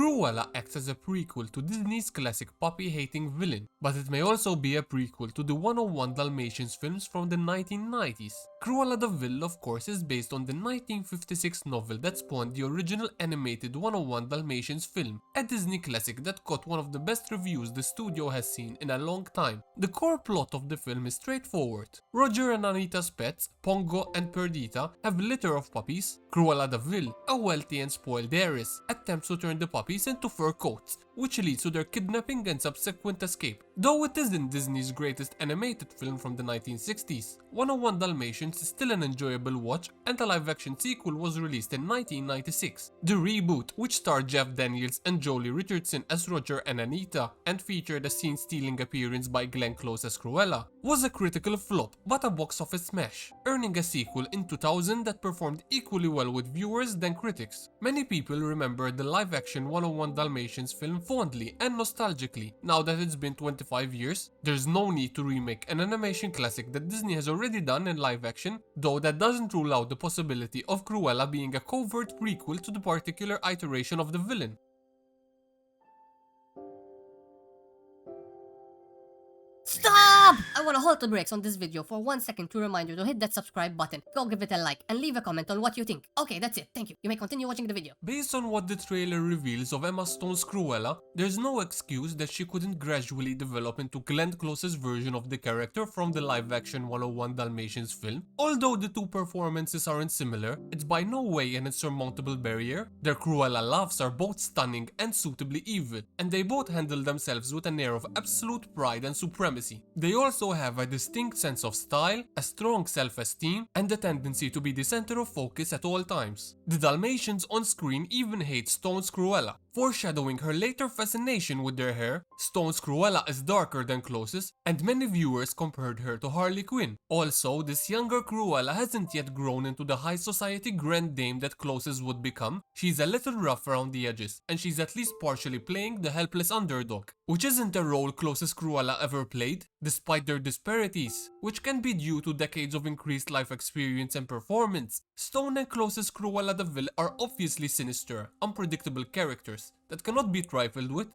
Cruella acts as a prequel to Disney's classic puppy-hating villain, but it may also be a prequel to the 101 Dalmatians films from the 1990s. Cruella de Vil, of course, is based on the 1956 novel that spawned the original animated 101 Dalmatians film, a Disney classic that got one of the best reviews the studio has seen in a long time. The core plot of the film is straightforward. Roger and Anita's pets, Pongo and Perdita, have a litter of puppies. Cruella de Vil, a wealthy and spoiled heiress, attempts to turn the puppies into fur coats, which leads to their kidnapping and subsequent escape. Though it isn't Disney's greatest animated film from the 1960s, 101 Dalmatians is still an enjoyable watch, and a live-action sequel was released in 1996. The reboot, which starred Jeff Daniels and Jolie Richardson as Roger and Anita, and featured a scene-stealing appearance by Glenn Close as Cruella, was a critical flop but a box office smash, earning a sequel in 2000 that performed equally well with viewers than critics. Many people remember the live-action 101 Dalmatians film fondly and nostalgically. Now that it's been 25 years, there's no need to remake an animation classic that Disney has already done in live action, though that doesn't rule out the possibility of Cruella being a covert prequel to the particular iteration of the villain. Stop! I want to halt the brakes on this video for 1 second to remind you to hit that subscribe button, go give it a like, and leave a comment on what you think. Okay, that's it. Thank you. You may continue watching the video. Based on what the trailer reveals of Emma Stone's Cruella, there's no excuse that she couldn't gradually develop into Glenn Close's version of the character from the live-action 101 Dalmatians film. Although the two performances aren't similar, it's by no way an insurmountable barrier. Their Cruella laughs are both stunning and suitably evil, and they both handle themselves with an air of absolute pride and supremacy. They also have a distinct sense of style, a strong self-esteem, and a tendency to be the center of focus at all times. The Dalmatians on screen even hate Stone's Cruella, foreshadowing her later fascination with their hair. Stone's Cruella is darker than Close's, and many viewers compared her to Harley Quinn. Also, this younger Cruella hasn't yet grown into the high society grand dame that Close's would become. She's a little rough around the edges, and she's at least partially playing the helpless underdog, which isn't a role Close's Cruella ever played, despite their disparities, which can be due to decades of increased life experience and performance. Stone and Close's Cruella de Vil are obviously sinister, unpredictable characters that cannot be trifled with.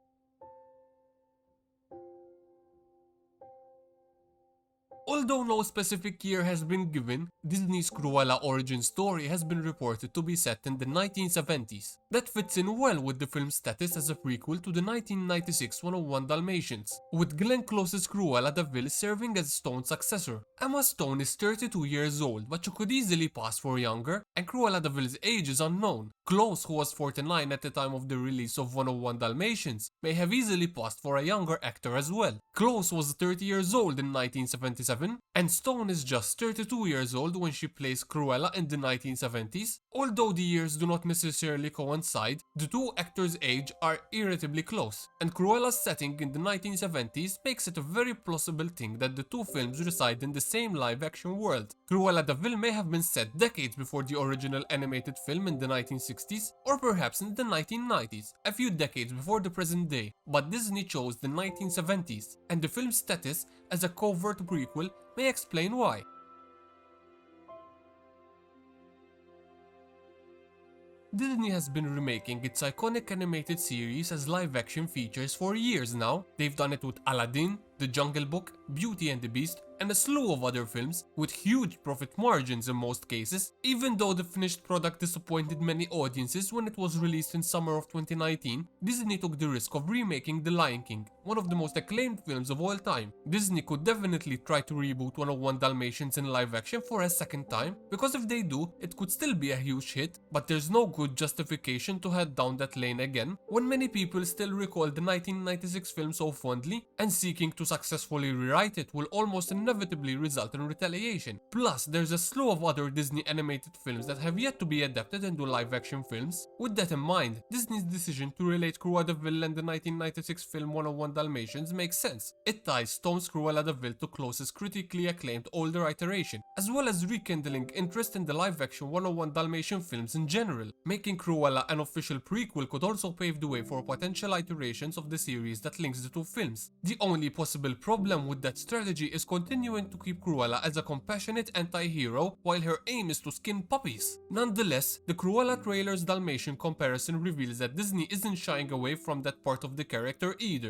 Although no specific year has been given, Disney's Cruella origin story has been reported to be set in the 1970s. That fits in well with the film's status as a prequel to the 1996 101 Dalmatians, with Glenn Close's Cruella de Vil serving as Stone's successor. Emma Stone is 32 years old, but she could easily pass for younger, and Cruella de Vil's age is unknown. Close, who was 49 at the time of the release of 101 Dalmatians, may have easily passed for a younger actor as well. Close was 30 years old in 1977, and Stone is just 32 years old when she plays Cruella in the 1970s. Although the years do not necessarily coincide, the two actors' age are irritably close, and Cruella's setting in the 1970s makes it a very plausible thing that the two films reside in the same live-action world. Cruella de Vil may have been set decades before the original animated film in the 1960s, or perhaps in the 1990s, a few decades before the present day, but Disney chose the 1970s, and the film's status as a covert prequel may explain why. Disney has been remaking its iconic animated series as live-action features for years now. They've done it with Aladdin, The Jungle Book, Beauty and the Beast, and a slew of other films, with huge profit margins in most cases, even though the finished product disappointed many audiences when it was released in summer of 2019. Disney took the risk of remaking The Lion King, one of the most acclaimed films of all time. Disney could definitely try to reboot 101 Dalmatians in live action for a second time, because if they do, it could still be a huge hit, but there's no good justification to head down that lane again, when many people still recall the 1996 film so fondly, and seeking to successfully rewrite it will almost inevitably result in retaliation. Plus, there's a slew of other Disney animated films that have yet to be adapted into live-action films. With that in mind, Disney's decision to relate Cruella de Vil and the 1996 film 101 Dalmatians makes sense. It ties Stone's Cruella de Vil to Close's critically acclaimed older iteration, as well as rekindling interest in the live-action 101 Dalmatian films in general. Making Cruella an official prequel could also pave the way for potential iterations of the series that links the two films. The only possible problem with that strategy is continuing to keep Cruella as a compassionate anti-hero while her aim is to skin puppies. Nonetheless, the Cruella trailer's Dalmatian comparison reveals that Disney isn't shying away from that part of the character either.